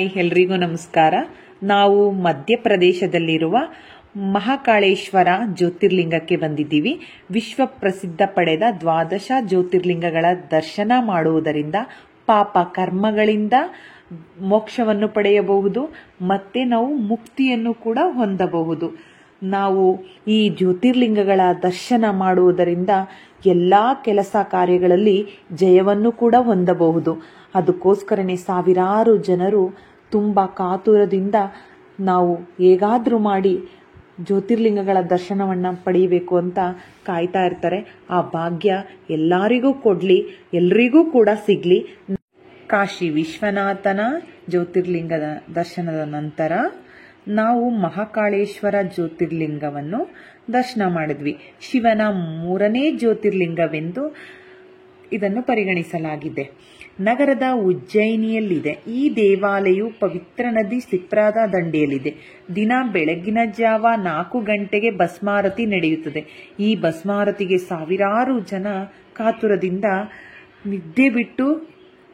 Hi, ಎಲ್ರಿಗೂ ನಮಸ್ಕಾರ. ನಾವು ಮಧ್ಯಪ್ರದೇಶದಲ್ಲಿರುವ ಮಹಾಕಾಳೇಶ್ವರ ಜ್ಯೋತಿರ್ಲಿಂಗಕ್ಕೆ ಬಂದಿದ್ದೀವಿ. ವಿಶ್ವ ಪ್ರಸಿದ್ಧ ಪಡೆದ 12 ಜ್ಯೋತಿರ್ಲಿಂಗಗಳ ದರ್ಶನ ಮಾಡುವುದರಿಂದ ಪಾಪ ಕರ್ಮಗಳಿಂದ ಮೋಕ್ಷವನ್ನು ಪಡೆಯಬಹುದು, ಮತ್ತೆ ನಾವು ಮುಕ್ತಿಯನ್ನು ಕೂಡ ಹೊಂದಬಹುದು. ನಾವು ಈ ಜ್ಯೋತಿರ್ಲಿಂಗಗಳ ದರ್ಶನ ಮಾಡುವುದರಿಂದ ಎಲ್ಲ ಕೆಲಸ ಕಾರ್ಯಗಳಲ್ಲಿ ಜಯವನ್ನು ಕೂಡ ಹೊಂದಬಹುದು. ಅದಕ್ಕೋಸ್ಕರನೇ ಸಾವಿರಾರು ಜನರು ತುಂಬ ಕಾತುರದಿಂದ ನಾವು ಹೇಗಾದರೂ ಮಾಡಿ ಜ್ಯೋತಿರ್ಲಿಂಗಗಳ ದರ್ಶನವನ್ನು ಪಡೆಯಬೇಕು ಅಂತ ಕಾಯ್ತಾ ಇರ್ತಾರೆ. ಆ ಭಾಗ್ಯ ಎಲ್ಲರಿಗೂ ಕೊಡಲಿ, ಎಲ್ರಿಗೂ ಕೂಡ ಸಿಗಲಿ. ಕಾಶಿ ವಿಶ್ವನಾಥನ ಜ್ಯೋತಿರ್ಲಿಂಗದ ದರ್ಶನದ ನಂತರ ನಾವು ಮಹಾಕಾಳೇಶ್ವರ ಜ್ಯೋತಿರ್ಲಿಂಗವನ್ನು ದರ್ಶನ ಮಾಡಿದ್ವಿ. ಶಿವನ 3ನೇ ಜ್ಯೋತಿರ್ಲಿಂಗವೆಂದು ಇದನ್ನು ಪರಿಗಣಿಸಲಾಗಿದೆ. ನಗರದ ಉಜ್ಜಯಿನಿಯಲ್ಲಿದೆ. ಈ ದೇವಾಲಯವು ಪವಿತ್ರ ನದಿ ಸಿಪ್ರಾದ ದಂಡೆಯಲ್ಲಿದೆ. ದಿನ ಬೆಳಗಿನ ಜಾವ 4 ಗಂಟೆಗೆ ಭಸ್ಮಾರತಿ ನಡೆಯುತ್ತದೆ. ಈ ಭಸ್ಮಾರತಿಗೆ ಸಾವಿರಾರು ಜನ ಕಾತುರದಿಂದ ನಿದ್ದೆ ಬಿಟ್ಟು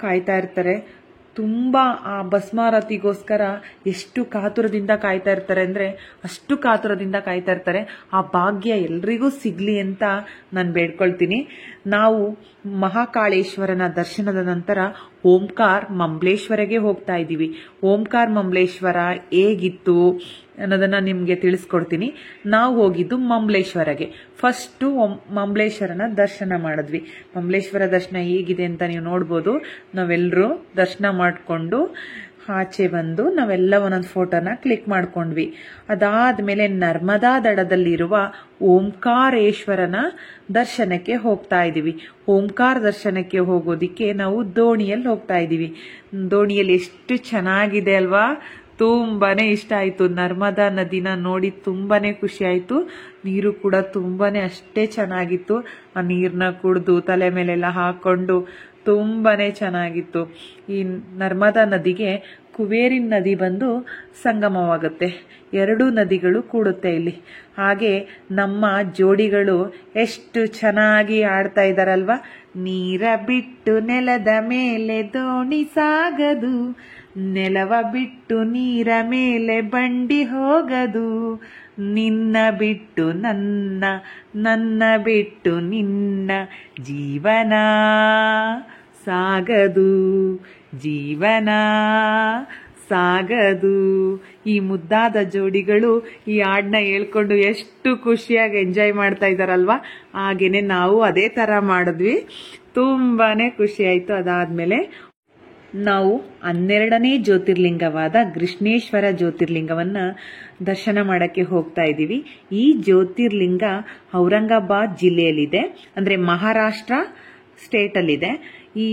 ಕಾಯ್ತಾ ಇರ್ತಾರೆ. ತುಂಬ ಆ ಭಸ್ಮಾರತಿಗೋಸ್ಕರ ಎಷ್ಟು ಕಾತುರದಿಂದ ಕಾಯ್ತಾ ಇರ್ತಾರೆ ಅಂದರೆ ಅಷ್ಟು ಕಾತುರದಿಂದ ಕಾಯ್ತಾ ಇರ್ತಾರೆ. ಆ ಭಾಗ್ಯ ಎಲ್ರಿಗೂ ಸಿಗಲಿ ಅಂತ ನಾನು ಬೇಡ್ಕೊಳ್ತೀನಿ. ನಾವು ಮಹಾಕಾಳೇಶ್ವರನ ದರ್ಶನದ ನಂತರ ಓಂಕಾರ ಮಂಬ್ಲೇಶ್ವರಗೆ ಹೋಗ್ತಾ ಇದ್ದೀವಿ. ಓಂಕಾರ ಮಂಬ್ಲೇಶ್ವರ ಹೇಗಿತ್ತು ಅನ್ನೋದನ್ನ ನಿಮಗೆ ತಿಳಿಸ್ಕೊಡ್ತೀನಿ. ನಾವು ಹೋಗಿದ್ದು ಮಂಬ್ಲೇಶ್ವರಗೆ. ಫಸ್ಟು ಮಂಬ್ಲೇಶ್ವರನ ದರ್ಶನ ಮಾಡಿದ್ವಿ. ಮಂಬ್ಲೇಶ್ವರ ದರ್ಶನ ಹೇಗಿದೆ ಅಂತ ನೀವು ನೋಡ್ಬೋದು. ನಾವೆಲ್ಲರೂ ದರ್ಶನ ಮಾಡಿಕೊಂಡು ಆಚೆ ಬಂದು ನಾವೆಲ್ಲ ಒಂದೊಂದು ಫೋಟೋನ ಕ್ಲಿಕ್ ಮಾಡ್ಕೊಂಡ್ವಿ. ಅದಾದ್ಮೇಲೆ ನರ್ಮದಾ ದಡದಲ್ಲಿರುವ ಓಂಕಾರೇಶ್ವರನ ದರ್ಶನಕ್ಕೆ ಹೋಗ್ತಾ ಇದ್ದೀವಿ. ಓಂಕಾರ ದರ್ಶನಕ್ಕೆ ಹೋಗೋದಿಕ್ಕೆ ನಾವು ದೋಣಿಯಲ್ಲಿ ಹೋಗ್ತಾ ಇದ್ದೀವಿ. ದೋಣಿಯಲ್ಲಿ ಎಷ್ಟು ಚೆನ್ನಾಗಿದೆ ಅಲ್ವಾ, ತುಂಬಾನೇ ಇಷ್ಟ ಆಯ್ತು. ನರ್ಮದಾ ನದಿನ ನೋಡಿ ತುಂಬಾನೇ ಖುಷಿ ಆಯ್ತು. ನೀರು ಕೂಡ ತುಂಬಾನೇ ಅಷ್ಟೇ ಚೆನ್ನಾಗಿತ್ತು. ಆ ನೀರನ್ನ ಕುಡಿದು ತಲೆ ಮೇಲೆಲ್ಲ ಹಾಕೊಂಡು ತುಂಬಾನೇ ಚೆನ್ನಾಗಿತ್ತು. ಈ ನರ್ಮದಾ ನದಿಗೆ ಕುಬೇರಿನ್ ನದಿ ಬಂದು ಸಂಗಮವಾಗುತ್ತೆ. 2 ನದಿಗಳು ಕೂಡುತ್ತೆ ಇಲ್ಲಿ. ಹಾಗೆ ನಮ್ಮ ಜೋಡಿಗಳು ಎಷ್ಟು ಚೆನ್ನಾಗಿ ಆಡ್ತಾ ಇದ್ದಾರಲ್ವಾ. ನೀರ ಬಿಟ್ಟು ನೆಲದ ಮೇಲೆ ದೋಣಿ ಸಾಗದು, ನೆಲವ ಬಿಟ್ಟು ನೀರ ಮೇಲೆ ಬಂಡಿ ಹೋಗದು, ನಿನ್ನ ಬಿಟ್ಟು ನನ್ನ, ನನ್ನ ಬಿಟ್ಟು ನಿನ್ನ, ಜೀವನ ಸಾಗದು, ಜೀವನ ಸಾಗದು. ಈ ಮುದ್ದಾದ ಜೋಡಿಗಳು ಈ ಹಾಡನ್ನ ಹೇಳ್ಕೊಂಡು ಎಷ್ಟು ಖುಷಿಯಾಗಿ ಎಂಜಾಯ್ ಮಾಡ್ತಾ ಇದ್ದಾರಲ್ವಾ. ಹಾಗೇನೆ ನಾವು ಅದೇ ತರ ಮಾಡಿದ್ವಿ. ತುಂಬಾನೇ ಖುಷಿ ಆಯ್ತು. ಅದಾದ್ಮೇಲೆ ನಾವು 12ನೇ ಜ್ಯೋತಿರ್ಲಿಂಗವಾದ ಕೃಷ್ಣೇಶ್ವರ ಜ್ಯೋತಿರ್ಲಿಂಗವನ್ನ ದರ್ಶನ ಮಾಡಕ್ಕೆ ಹೋಗ್ತಾ ಇದ್ದೀವಿ. ಈ ಜ್ಯೋತಿರ್ಲಿಂಗ ಔರಂಗಾಬಾದ್ ಜಿಲ್ಲೆಯಲ್ಲಿದೆ, ಅಂದ್ರೆ ಮಹಾರಾಷ್ಟ್ರ ಸ್ಟೇಟ್ ಅಲ್ಲಿದೆ. ಈ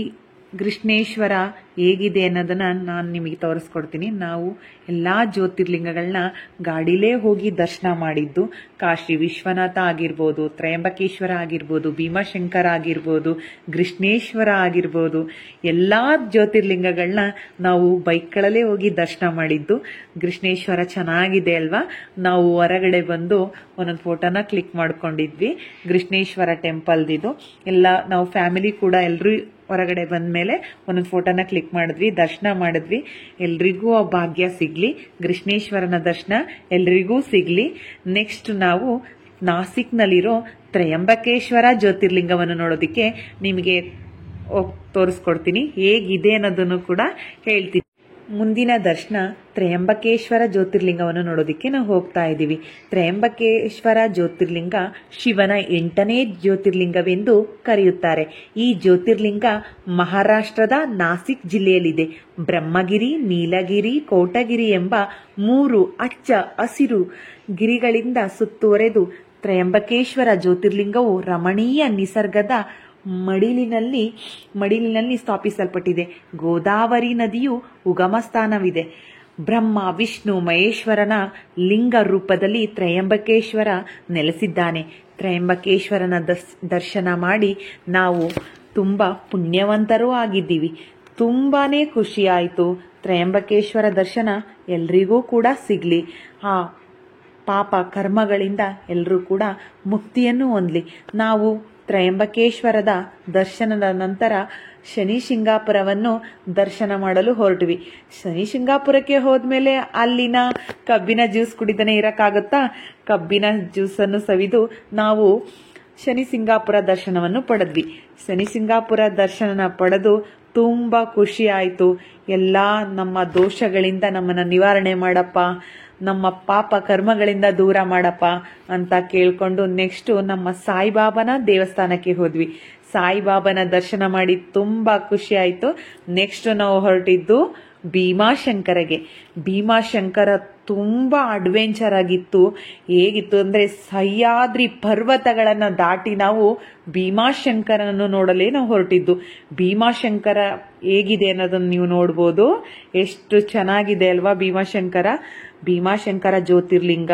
ಕೃಷ್ಣೇಶ್ವರ ಹೇಗಿದೆ ಅನ್ನೋದನ್ನ ನಾನು ನಿಮಗೆ ತೋರಿಸ್ಕೊಡ್ತೀನಿ. ನಾವು ಎಲ್ಲಾ ಜ್ಯೋತಿರ್ಲಿಂಗಗಳನ್ನ ಗಾಡಿಲೇ ಹೋಗಿ ದರ್ಶನ ಮಾಡಿದ್ದು. ಕಾಶಿ ವಿಶ್ವನಾಥ ಆಗಿರ್ಬೋದು, ತ್ರಯಂಬಕೇಶ್ವರ ಆಗಿರ್ಬೋದು, ಭೀಮಾಶಂಕರ ಆಗಿರ್ಬೋದು, ಕೃಷ್ಣೇಶ್ವರ ಆಗಿರ್ಬೋದು, ಎಲ್ಲಾ ಜ್ಯೋತಿರ್ಲಿಂಗಗಳನ್ನ ನಾವು ಬೈಕ್ಗಳಲ್ಲೇ ಹೋಗಿ ದರ್ಶನ ಮಾಡಿದ್ದು. ಕೃಷ್ಣೇಶ್ವರ ಚೆನ್ನಾಗಿದೆ ಅಲ್ವಾ. ನಾವು ಹೊರಗಡೆ ಬಂದು ಒಂದೊಂದು ಫೋಟೋನ ಕ್ಲಿಕ್ ಮಾಡ್ಕೊಂಡಿದ್ವಿ. ಕೃಷ್ಣೇಶ್ವರ ಟೆಂಪಲ್ದಿದು ಎಲ್ಲ ನಾವು ಫ್ಯಾಮಿಲಿ ಕೂಡ ಎಲ್ಲರೂ ಹೊರಗಡೆ ಬಂದ ಮೇಲೆ ಒಂದೊಂದು ಫೋಟೋನ ಕ್ಲಿಕ್ ಮಾಡಿದ್ವಿ, ದರ್ಶನ ಮಾಡಿದ್ವಿ. ಎಲ್ರಿಗೂ ಆ ಭಾಗ್ಯ ಸಿಗ್ಲಿ, ಕೃಷ್ಣೇಶ್ವರನ ದರ್ಶನ ಎಲ್ರಿಗೂ ಸಿಗ್ಲಿ. ನೆಕ್ಸ್ಟ್ ನಾವು ನಾಸಿಕ್ನಲ್ಲಿರೋ ತ್ರಯಂಬಕೇಶ್ವರ ಜ್ಯೋತಿರ್ಲಿಂಗವನ್ನು ನೋಡೋದಿಕ್ಕೆ ನಿಮಗೆ ತೋರಿಸ್ಕೊಡ್ತೀನಿ. ಹೇಗಿದೆ ಅನ್ನೋದನ್ನು ಕೂಡ ಹೇಳ್ತೀನಿ. ಮುಂದಿನ ದರ್ಶನ ತ್ರಯಂಬಕೇಶ್ವರ ಜ್ಯೋತಿರ್ಲಿಂಗವನ್ನು ನೋಡೋದಿಕ್ಕೆ ನಾವು ಹೋಗ್ತಾ ಇದ್ದೀವಿ. ತ್ರಯಂಬಕೇಶ್ವರ ಜ್ಯೋತಿರ್ಲಿಂಗ ಶಿವನ 8ನೇ ಜ್ಯೋತಿರ್ಲಿಂಗವೆಂದು ಕರೆಯುತ್ತಾರೆ. ಈ ಜ್ಯೋತಿರ್ಲಿಂಗ ಮಹಾರಾಷ್ಟ್ರದ ನಾಸಿಕ್ ಜಿಲ್ಲೆಯಲ್ಲಿದೆ. ಬ್ರಹ್ಮಗಿರಿ, ನೀಲಗಿರಿ, ಕೋಟಗಿರಿ ಎಂಬ 3 ಹಚ್ಚ ಹಸಿರು ಗಿರಿಗಳಿಂದ ಸುತ್ತುವರೆದು ತ್ರಯಂಬಕೇಶ್ವರ ಜ್ಯೋತಿರ್ಲಿಂಗವು ರಮಣೀಯ ನಿಸರ್ಗದ ಮಡಿಲಿನಲ್ಲಿ ಸ್ಥಾಪಿಸಲ್ಪಟ್ಟಿದೆ. ಗೋದಾವರಿ ನದಿಯು ಉಗಮ ಸ್ಥಾನವಿದೆ. ಬ್ರಹ್ಮ, ವಿಷ್ಣು, ಮಹೇಶ್ವರನ ಲಿಂಗ ರೂಪದಲ್ಲಿ ತ್ರಯಂಬಕೇಶ್ವರ ನೆಲೆಸಿದ್ದಾನೆ. ತ್ರಯಂಬಕೇಶ್ವರನ ದರ್ಶನ ಮಾಡಿ ನಾವು ತುಂಬಾ ಪುಣ್ಯವಂತರೂ ಆಗಿದ್ದೀವಿ. ತುಂಬಾನೇ ಖುಷಿ ಆಯಿತು. ತ್ರಯಂಬಕೇಶ್ವರ ದರ್ಶನ ಎಲ್ರಿಗೂ ಕೂಡ ಸಿಗ್ಲಿ. ಪಾಪ ಕರ್ಮಗಳಿಂದ ಎಲ್ಲರೂ ಕೂಡ ಮುಕ್ತಿಯನ್ನು ಹೊಂದಲಿ. ನಾವು ತ್ರಯಂಬಕೇಶ್ವರದ ದರ್ಶನದ ನಂತರ ಶನಿಶಿಂಗಾಪುರವನ್ನು ದರ್ಶನ ಮಾಡಲು ಹೊರಟ್ವಿ. ಶನಿಶಿಂಗಾಪುರಕ್ಕೆ ಹೋದ್ಮೇಲೆ ಅಲ್ಲಿನ ಕಬ್ಬಿನ ಜ್ಯೂಸ್ ಕುಡಿದನೇ ಇರಕ್ಕಾಗುತ್ತಾ? ಕಬ್ಬಿನ ಜ್ಯೂಸನ್ನು ಸವಿದು ನಾವು ಶನಿಸಿಂಗಾಪುರ ದರ್ಶನವನ್ನು ಪಡೆದ್ವಿ. ಶನಿಸಿಂಗಾಪುರ ದರ್ಶನ ಪಡೆದು ತುಂಬಾ ಖುಷಿ ಆಯ್ತು. ಎಲ್ಲಾ ನಮ್ಮ ದೋಷಗಳಿಂದ ನಮ್ಮನ್ನ ನಿವಾರಣೆ ಮಾಡಪ್ಪ, ನಮ್ಮ ಪಾಪ ಕರ್ಮಗಳಿಂದ ದೂರ ಮಾಡಪ್ಪ ಅಂತ ಕೇಳ್ಕೊಂಡು ನೆಕ್ಸ್ಟ್ ನಮ್ಮ ಸಾಯಿಬಾಬಾನ ದೇವಸ್ಥಾನಕ್ಕೆ ಹೋದ್ವಿ. ಸಾಯಿಬಾಬಾನ ದರ್ಶನ ಮಾಡಿ ತುಂಬಾ ಖುಷಿ ಆಯ್ತು. ನೆಕ್ಸ್ಟ್ ನಾವು ಹೊರಟಿದ್ದು ಭೀಮಾಶಂಕರಗೆ. ಭೀಮಾಶಂಕರ ತುಂಬಾ ಅಡ್ವೆಂಚರ್ ಆಗಿತ್ತು. ಹೇಗಿತ್ತು ಅಂದ್ರೆ ಸಹ್ಯಾದ್ರಿ ಪರ್ವತಗಳನ್ನ ದಾಟಿ ನಾವು ಭೀಮಾಶಂಕರನ್ನು ನೋಡಲೇ ನಾವು ಹೊರಟಿದ್ದು. ಭೀಮಾಶಂಕರ ಹೇಗಿದೆ ಅನ್ನೋದನ್ನ ನೀವು ನೋಡ್ಬೋದು. ಎಷ್ಟು ಚೆನ್ನಾಗಿದೆ ಅಲ್ವಾ ಭೀಮಾಶಂಕರ. ಭೀಮಾಶಂಕರ ಜ್ಯೋತಿರ್ಲಿಂಗ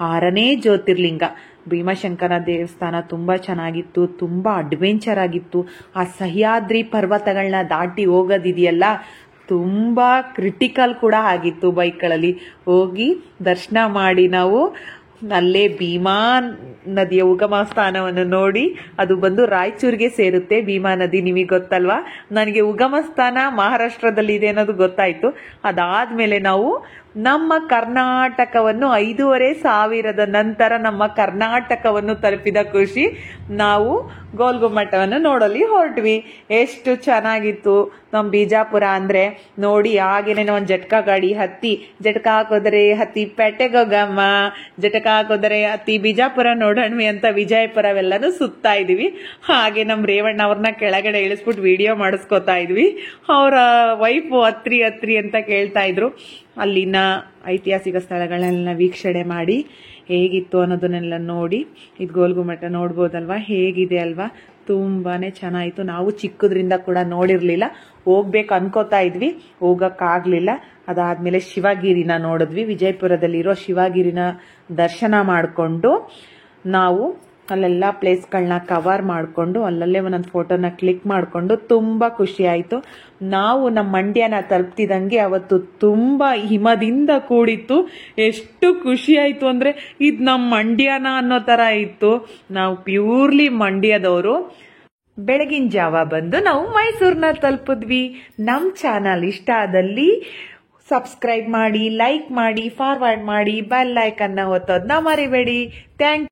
6ನೇ ಜ್ಯೋತಿರ್ಲಿಂಗ. ಭೀಮಾಶಂಕರ ದೇವಸ್ಥಾನ ತುಂಬಾ ಚೆನ್ನಾಗಿತ್ತು, ತುಂಬಾ ಅಡ್ವೆಂಚರ್ ಆಗಿತ್ತು. ಆ ಸಹ್ಯಾದ್ರಿ ಪರ್ವತಗಳನ್ನ ದಾಟಿ ಹೋಗೋದಿದೆಯಲ್ಲ, ತುಂಬಾ ಕ್ರಿಟಿಕಲ್ ಕೂಡ ಆಗಿತ್ತು. ಬೈಕ್ಗಳಲ್ಲಿ ಹೋಗಿ ದರ್ಶನ ಮಾಡಿ ನಾವು ಅಲ್ಲೇ ಭೀಮಾ ನದಿಯ ಉಗಮ ಸ್ಥಾನವನ್ನು ನೋಡಿ, ಅದು ಬಂದು ರಾಯಚೂರಿಗೆ ಸೇರುತ್ತೆ. ಭೀಮಾ ನದಿ ನಿಮಗೆ ಗೊತ್ತಲ್ವಾ. ನನಗೆ ಉಗಮ ಸ್ಥಾನ ಮಹಾರಾಷ್ಟ್ರದಲ್ಲಿ ಇದೆ ಅನ್ನೋದು ಗೊತ್ತಾಯ್ತು. ಅದಾದ್ಮೇಲೆ ನಾವು ನಮ್ಮ ಕರ್ನಾಟಕವನ್ನು 5,500 ನಂತರ ನಮ್ಮ ಕರ್ನಾಟಕವನ್ನು ತಲುಪಿದ ಖುಷಿ. ನಾವು ಗೋಲ್ಗುಮ್ಮಟವನ್ನು ನೋಡಲಿ ಹೊರಟ್ವಿ. ಎಷ್ಟು ಚೆನ್ನಾಗಿತ್ತು ನಮ್ಮ ಬಿಜಾಪುರ ಅಂದ್ರೆ. ನೋಡಿ ಹಾಗೇನೆ ಒಂದು ಜಟ್ಕಾ ಗಾಡಿ ಹತ್ತಿ, ಜಟ್ಕಾ ಹಾಕೋದ್ರೆ ಹತ್ತಿ ಪೇಟೆಗೋಗಮ್ಮ, ಜಟಕಾ ಹಾಕೋದ್ರೆ ಹತ್ತಿ ಬಿಜಾಪುರ ನೋಡೋಣ್ವಿ ಅಂತ ವಿಜಯಪುರವೆಲ್ಲನೂ ಸುತ್ತಾ ಇದೀವಿ. ಹಾಗೆ ನಮ್ಮ ರೇವಣ್ಣ ಅವ್ರನ್ನ ಕೆಳಗಡೆ ಇಳಿಸ್ಬಿಟ್ಟು ವಿಡಿಯೋ ಮಾಡಿಸ್ಕೊತಾ ಇದ್ವಿ. ಅವರ ವೈಫ್ ಹತ್ರಿ ಅಂತ ಕೇಳ್ತಾ ಇದ್ರು. ಅಲ್ಲಿನ ಐತಿಹಾಸಿಕ ಸ್ಥಳಗಳನ್ನೆಲ್ಲ ವೀಕ್ಷಣೆ ಮಾಡಿ ಹೇಗಿತ್ತು ಅನ್ನೋದನ್ನೆಲ್ಲ ನೋಡಿ, ಇದು ಗೋಲ್ಗುಮ್ಮಟ ನೋಡ್ಬೋದಲ್ವಾ, ಹೇಗಿದೆ ಅಲ್ವಾ, ತುಂಬಾನೇ ಚೆನ್ನಾಗಿತ್ತು. ನಾವು ಚಿಕ್ಕದ್ರಿಂದ ಕೂಡ ನೋಡಿರ್ಲಿಲ್ಲ, ಹೋಗ್ಬೇಕು ಅನ್ಕೋತಾ ಇದ್ವಿ, ಹೋಗಕ್ಕಾಗ್ಲಿಲ್ಲ. ಅದಾದ್ಮೇಲೆ ಶಿವಗಿರಿನ ನೋಡಿದ್ವಿ. ವಿಜಯಪುರದಲ್ಲಿರೋ ಶಿವಗಿರಿನ ದರ್ಶನ ಮಾಡಿಕೊಂಡು ನಾವು ಅಲ್ಲೆಲ್ಲ ಪ್ಲೇಸ್ಗಳನ್ನ ಕವರ್ ಮಾಡಿಕೊಂಡು ಅಲ್ಲಲ್ಲೇ ಒಂದೊಂದು ಫೋಟೋನ ಕ್ಲಿಕ್ ಮಾಡಿಕೊಂಡು ತುಂಬಾ ಖುಷಿ ಆಯ್ತು. ನಾವು ನಮ್ಮ ಮಂಡ್ಯನ ತಲುಪ್ತಿದಂಗೆ ಅವತ್ತು ತುಂಬಾ ಹಿಮದಿಂದ ಕೂಡಿತ್ತು. ಎಷ್ಟು ಖುಷಿ ಆಯ್ತು ಅಂದ್ರೆ ಇದು ನಮ್ಮ ಮಂಡ್ಯನ ಅನ್ನೋ ತರ ಇತ್ತು. ನಾವು ಪ್ಯೂರ್ಲಿ ಮಂಡ್ಯದವರು. ಬೆಳಗಿನ ಜಾವ ಬಂದು ನಾವು ಮೈಸೂರನ್ನ ತಲುಪಿದ್ವಿ. ನಮ್ಮ ಚಾನಲ್ ಇಷ್ಟ ಆದಲ್ಲಿ ಸಬ್ಸ್ಕ್ರೈಬ್ ಮಾಡಿ, ಲೈಕ್ ಮಾಡಿ, ಫಾರ್ವರ್ಡ್ ಮಾಡಿ, ಬೆಲ್ ಐಕನ್ನ ಒತ್ತೋದನ್ನ ಮರಿಬೇಡಿ. ಥ್ಯಾಂಕ್